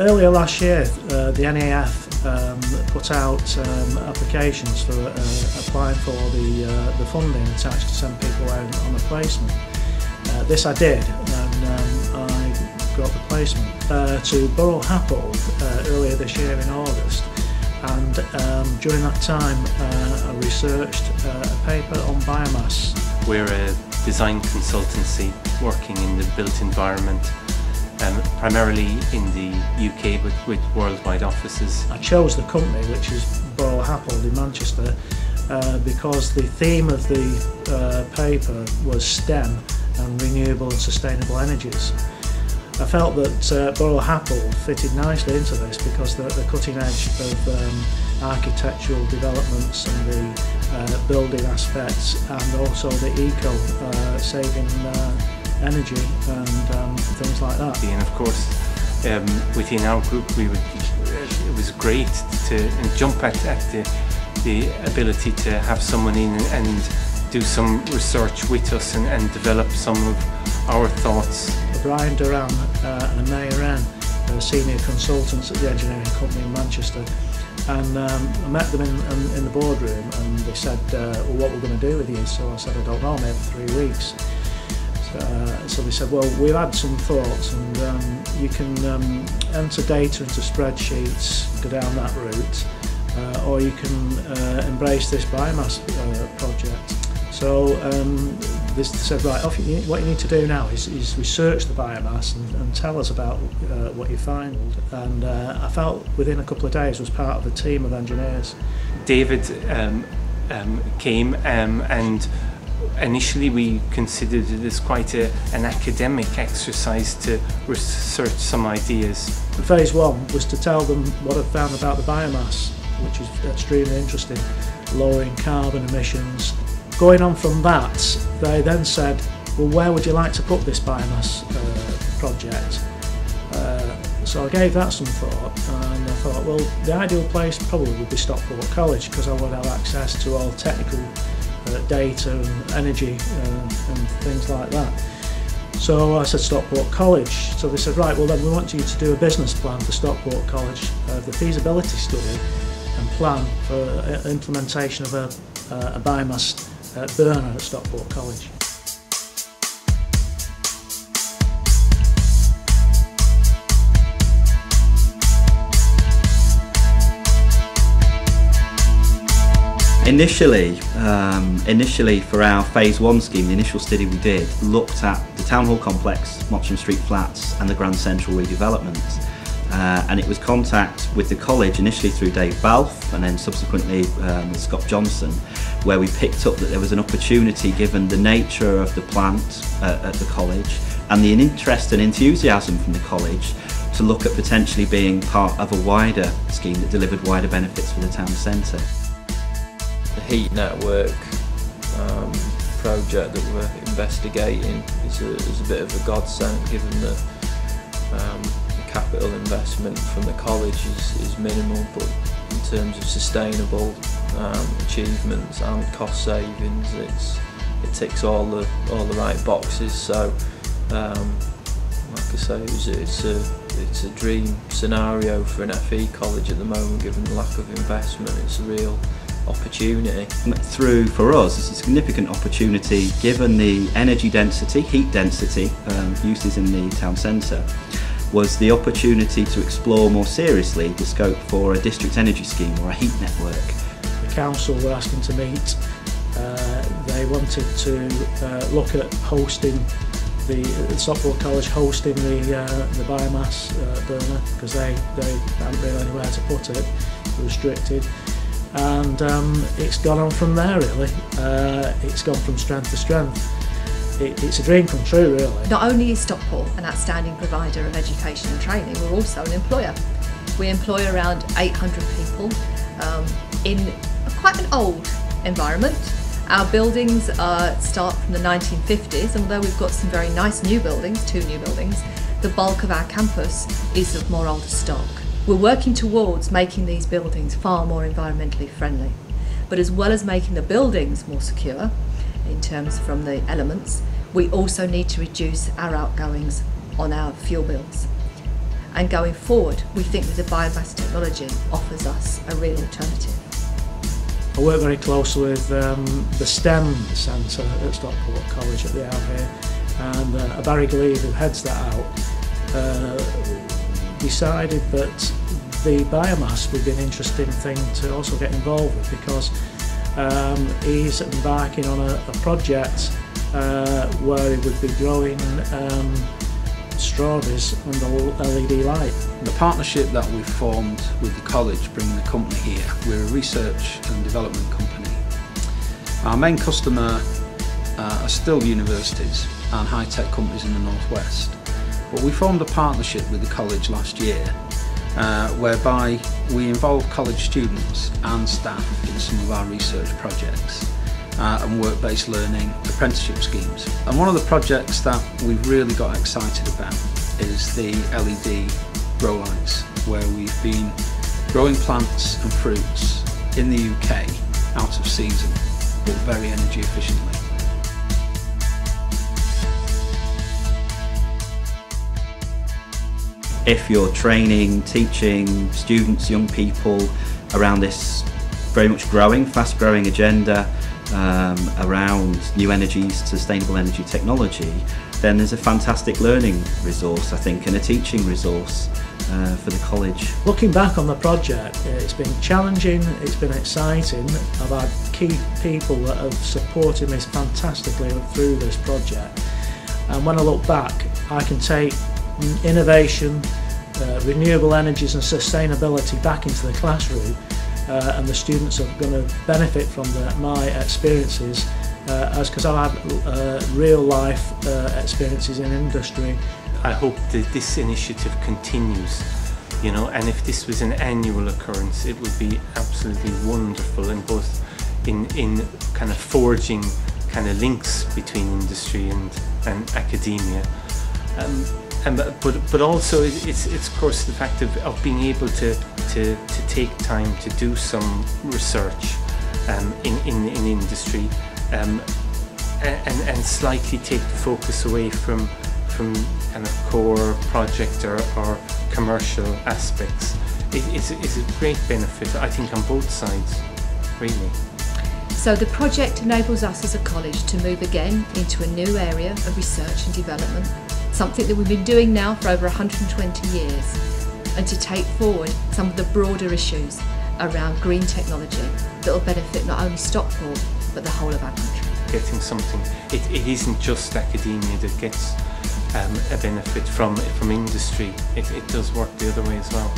earlier last year, the NAF put out applications for applying for the funding attached to send people out on a placement. This I did, and I got the placement to Buro Happold earlier this year in August. And during that time, I researched a paper on biomass. We're a design consultancy working in the built environment, primarily in the UK, but with worldwide offices. I chose the company, which is Buro Happold in Manchester, because the theme of the paper was STEM and renewable and sustainable energies. I felt that Buro Happold fitted nicely into this because they're at the cutting edge of architectural developments and the building aspects, and also the eco-saving energy and things like that. And of course, within our group, it was great to jump at the ability to have someone in and do some research with us and develop some of our thoughts. Brian Doran and Ren, senior consultants at the engineering company in Manchester, and I met them in the boardroom, and they said, well, what we're going to do with you. So I said, I don't know, maybe 3 weeks. So they said, well, we've had some thoughts, and you can enter data into spreadsheets, go down that route, or you can embrace this biomass project. So they said, right, what you need to do now is research the biomass and tell us about what you find. And I felt within a couple of days was part of a team of engineers. David came and initially we considered it as quite an academic exercise to research some ideas. Phase one was to tell them what I'd found about the biomass, which is extremely interesting, lowering carbon emissions. Going on from that, they then said, well, where would you like to put this biomass project? So I gave that some thought, and I thought, well, the ideal place probably would be Stockport College, because I would have access to all technical data and energy and things like that. So I said Stockport College. So they said, right, well then we want you to do a business plan for Stockport College, the feasibility study and plan for implementation of a biomass burner at Stockport College. Initially for our phase one scheme, the initial study we did looked at the Town Hall complex, Mottram Street Flats and the Grand Central redevelopment. And it was contact with the college initially through David Balfe and then subsequently Scott Johnson, where we picked up that there was an opportunity, given the nature of the plant at the college and the interest and enthusiasm from the college, to look at potentially being part of a wider scheme that delivered wider benefits for the town centre. The heat network project that we're investigating is a bit of a godsend, given that capital investment from the college is minimal, but in terms of sustainable achievements and cost savings, it ticks all the right boxes. So, like I say, it's a dream scenario for an FE college at the moment, given the lack of investment. It's a real opportunity. For us, it's a significant opportunity given the energy density, heat density uses in the town centre, was the opportunity to explore more seriously the scope for a district energy scheme or a heat network. The council were asking to meet. They wanted to look at hosting the Stockport College hosting the biomass burner, because they hadn't really anywhere to put it, restricted. And it's gone on from there really. It's gone from strength to strength. It's a dream come true really. Not only is Stockport an outstanding provider of education and training, we're also an employer. We employ around 800 people in quite an old environment. Our buildings start from the 1950s, and although we've got some very nice new buildings, 2 new buildings, the bulk of our campus is of more older stock. We're working towards making these buildings far more environmentally friendly. But as well as making the buildings more secure, in terms from the elements, we also need to reduce our outgoings on our fuel bills. And going forward, we think that the biomass technology offers us a real alternative. I work very closely with the STEM Centre at Stockport College that they have here, and Barry Gleave, who heads that out, decided that the biomass would be an interesting thing to also get involved with, because he's embarking on a project where he would be growing strawberries under LED light. The partnership that we've formed with the college, bringing the company here, we're a research and development company. Our main customer are still universities and high-tech companies in the northwest, but we formed a partnership with the college last year whereby we involve college students and staff in some of our research projects and work-based learning apprenticeship schemes. And one of the projects that we've really got excited about is the LED grow lights, where we've been growing plants and fruits in the UK out of season, but very energy efficiently. If you're training, teaching students, young people around this very much growing, fast-growing agenda around new energies, sustainable energy technology, then there's a fantastic learning resource, I think, and a teaching resource for the college. Looking back on the project, it's been challenging, it's been exciting. I've had key people that have supported me fantastically through this project, and when I look back, I can take innovation, renewable energies and sustainability back into the classroom, and the students are going to benefit from my experiences, because I've had real life experiences in industry. I hope that this initiative continues, you know, and if this was an annual occurrence, it would be absolutely wonderful, in both in kind of forging kind of links between industry and academia. But also it's of course the fact of being able to take time to do some research in industry, and slightly take the focus away from kind of core project or commercial aspects. It's a great benefit, I think, on both sides, really. So the project enables us as a college to move again into a new area of research and development, something that we've been doing now for over 120 years, and to take forward some of the broader issues around green technology that will benefit not only Stockport but the whole of our country. Getting something, it isn't just academia that gets a benefit from industry, it does work the other way as well.